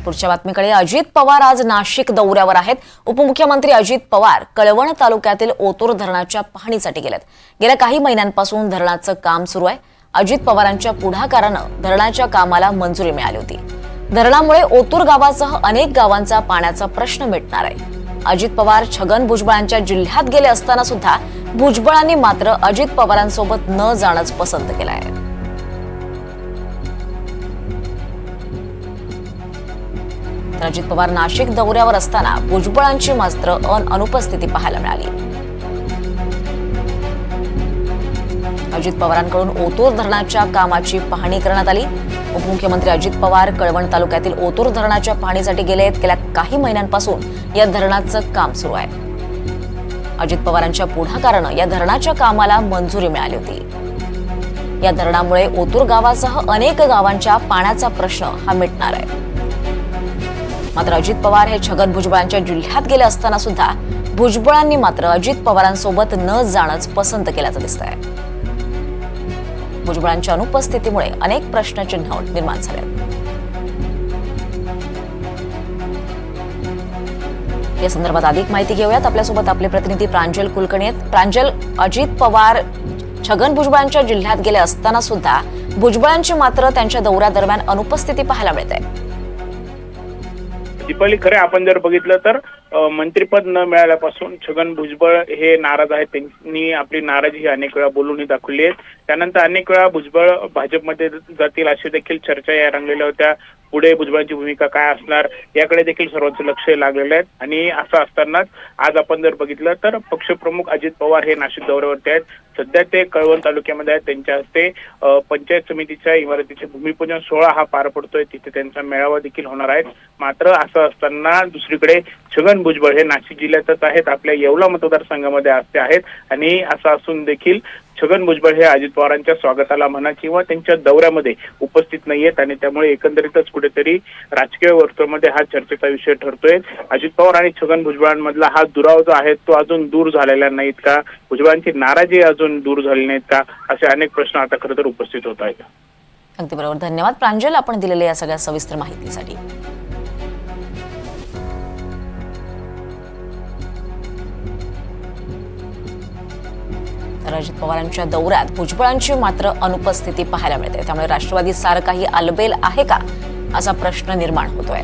पुढच्या बातमीकडे अजित पवार आज नाशिक दौऱ्यावर आहेत। उपमुख्यमंत्री अजित पवार कळवण तालुक्यातील ओतूर धरणाच्या पाहणीसाठी गेलेत। गेल्या काही महिन्यांपासून धरणाचं काम सुरू आहे। अजित पवारांच्या पुढाकारानं धरणाच्या कामाला मंजुरी मिळाली होती। धरणामुळे ओतूर गावासह अनेक गावांचा पाण्याचा प्रश्न मिटणार आहे। अजित पवार छगन भुजबळांच्या जिल्ह्यात गेले असताना सुद्धा भुजबळांनी मात्र अजित पवारांसोबत न जाणंच पसंत केलं आहे। अजित पवार नाशिक दौऱ्यावर असताना भुजबळांची मात्र अनुपस्थिती पाहायला मिळाली। अजित पवारांकडून ओतूर धरणाच्या कामाची पाहणी करण्यात आली। उपमुख्यमंत्री अजित पवार कळवण तालुक्यातील ओतूर धरणाच्या पाहणीसाठी गेलेत। गेल्या काही महिन्यांपासून या धरणाचं काम सुरू आहे। अजित पवारांच्या पुढाकारानं या धरणाच्या कामाला मंजुरी मिळाली होती। या धरणामुळे ओतूर गावासह अनेक गावांच्या पाण्याचा प्रश्न हा मिटणार आहे। मात्र अजित पवार हे छगन भुजबळांच्या जिल्ह्यात गेले असताना सुद्धा भुजबळांनी मात्र अजित पवारांसोबत न जाणंच पसंत केल्याचं दिसतंय। भुजबळांच्या अनुपस्थितीमुळे अनेक प्रश्नचिन्ह निर्माण झाले। या संदर्भात अधिक माहिती घेऊयात। आपल्यासोबत आपले प्रतिनिधी प्रांजल कुलकर्णी आहेत। प्रांजल, अजित पवार छगन भुजबळांच्या जिल्ह्यात गेले असताना सुद्धा भुजबळांची मात्र त्यांच्या दौऱ्यादरम्यान अनुपस्थिती पाहायला मिळते। दीपाली, खरे आपण जर बघितलं तर मंत्रिपद न मिळाल्यापासून छगन भुजबळ हे नाराज आहेत। त्यांनी आपली नाराजी ही अनेक वेळा बोलून दाखवली आहे। त्यानंतर अनेक वेळा भुजबळ भाजपमध्ये जातील अशी देखील चर्चा या रंगलेल्या होत्या। पुढे भुजबळांची भूमिका काय असणार याकडे देखील सर्वांचं लक्ष लागलेलं आहे। आणि असं असतानाच आज आपण जर बघितलं तर पक्षप्रमुख अजित पवार हे नाशिक दौऱ्यावरती आहेत। सध्या ते कळवण तालुक्यामध्ये आहेत। त्यांच्या हस्ते पंचायत समितीच्या इमारतीचे भूमिपूजन सोहळा हा पार पडतोय। तिथे त्यांचा मेळावा देखील होणार आहे। मात्र असं असताना दुसरीकडे छगन भुजबळ हे नाशिक जिल्ह्यातच आहेत, आपल्या येवला मतदारसंघामध्ये असते आहेत। आणि असं असून देखील छगन भुजबळ हे अजित पवारांच्या स्वागताला म्हणा किंवा त्यांच्या दौऱ्यामध्ये उपस्थित नाहीयेत। आणि त्यामुळे एकंदरीतच कुठेतरी राजकीय वर्तुळामध्ये हा चर्चेचा विषय ठरतोय। अजित पवार आणि छगन भुजबळांमधला हा दुरावा जो आहे तो अजून दूर झालेला नाहीत का? भुजबळांची नाराजी अजून दूर झाली नाहीत का? असे अनेक प्रश्न आता खरं तर उपस्थित होत आहेत। अगदी बरोबर। धन्यवाद प्रांजल, आपण दिलेल्या या सगळ्या सविस्तर माहितीसाठी। अजित पवारांच्या दौऱ्यात भुजबळांची मात्र अनुपस्थिती पाहायला मिळते। त्यामुळे राष्ट्रवादी सारं काही आलबेल आहे का असा प्रश्न निर्माण होतोय।